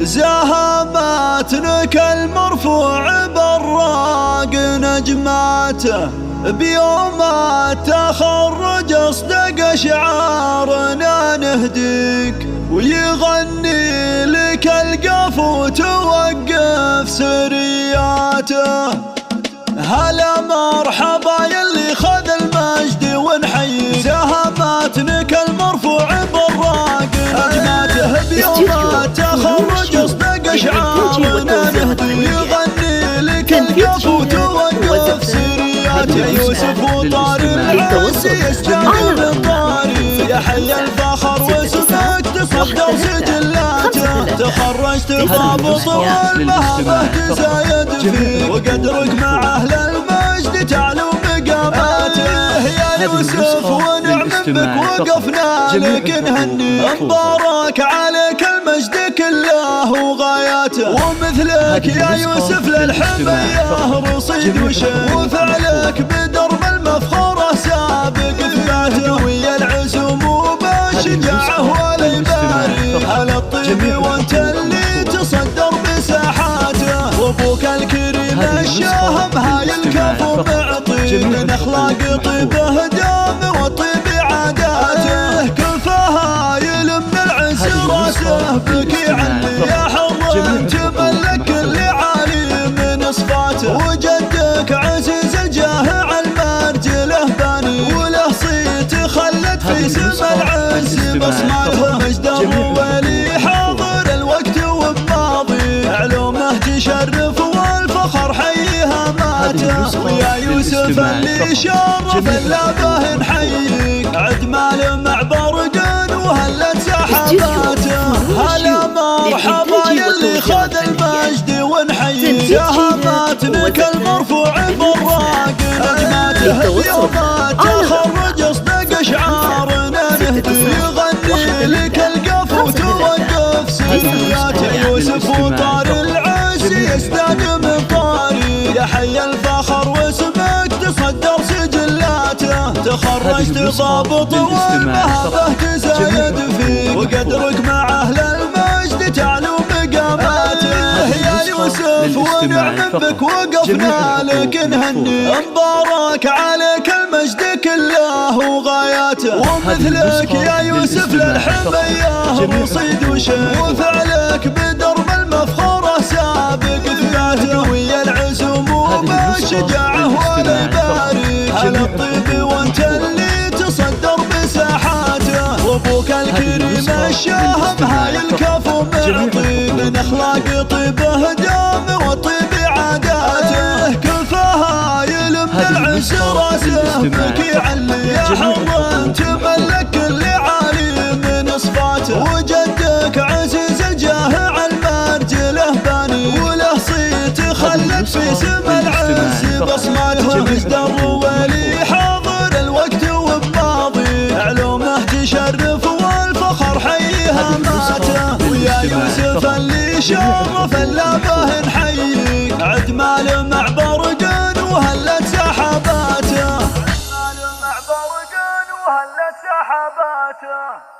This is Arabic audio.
زهماتنك المرفوع براق نجماته، بيوم التخرج اصدق شعارنا نهديك، ويغني لك القف وتوقف سرياته. هلا مرحبا يلي خذ المجد ونحييك، زهماتنك المرفوع براق نجماته، بيوم التخرج اصدق شعارنا نهديك، يغني لك القف وتوقف سرياته. يوسف وطاري العسي يستاهل الطاري، يا حي الفخر واسمك تصدر سجلاته، تخرجت ضابط والمهبة تزايد فيك، وقدرك مع اهل المجد تعلو مقاماته. يا يوسف ونعم بك وقفنا لك نهني، مبارك عليك المجد كله وغاياته، ومثلك يا يوسف للحمية رصيد وشيء، وفعلك بدرب المفخرة سابق ثباته، ويا العزوم وبالشجاعة والإباري على الطيب وانت اللي تصدر بساحاته، وابوك الكريم الشاهم هاي الكفو معطي، من اخلاق طيبه دام وطيب عاداته، كفاها يلم العز راسه بك يعلي، يا حر تملك اللي عالي من صفاته، وجدك عزيز الجاه على المرجله باني، وله صيت خلد في سم العز بصماته، مجد ولي حاضر الوقت وبماضي، علومه تشرف والفخر حيها ماته، ويا يوسف اللي شرف اللابه نحييك، عدمال مع برقن وهلت سحاباته. هلا مرحبا يلي خذ المجد ونحييك، زهماتنك المرفوع براق نجماته، يوم التخرج اصدق شعارنا نهدي، يغني لك القف وتوقف سرياته. يوسف وطاري العسي يزداد من طاري، يا حي الفخر واسمك تصدر سجلاته، تخرجت ضابط والمهبة تزايد فيك، وقدرك مع اهل المجد تعلو مقاماته. يا يوسف ونعم بك وقفنا لك نهني، مبارك عليك المجد كله وغاياته، ومثلك يا يوسف للحمية رصيد وشيء، وفعلك بدرب المفخرة سابق ثباته، ويا العزوم وبالشجاعة والإباري على الطيب وانت اللي تصدر بساحاته، وابوك الكريم الشاهم هاي الكفو معطي، من اخلاق طيبه دام وطيب عاداته، كفاها يلم العز راسه بك يعلي، يا حر تملك اللي عالي من صفاته، وجدك عزيز الجاه على المرجله باني، وله صيت خلد في سم العز بصماته، مجد ولي حاضر الوقت وبماضي، علومه تشرف والفخر حيها ماته، ويا يوسف اللي شرف اللابه نحييك، عدمال مع برقن وهلت سحاباته، عدمال مع برقن وهلت سحاباته.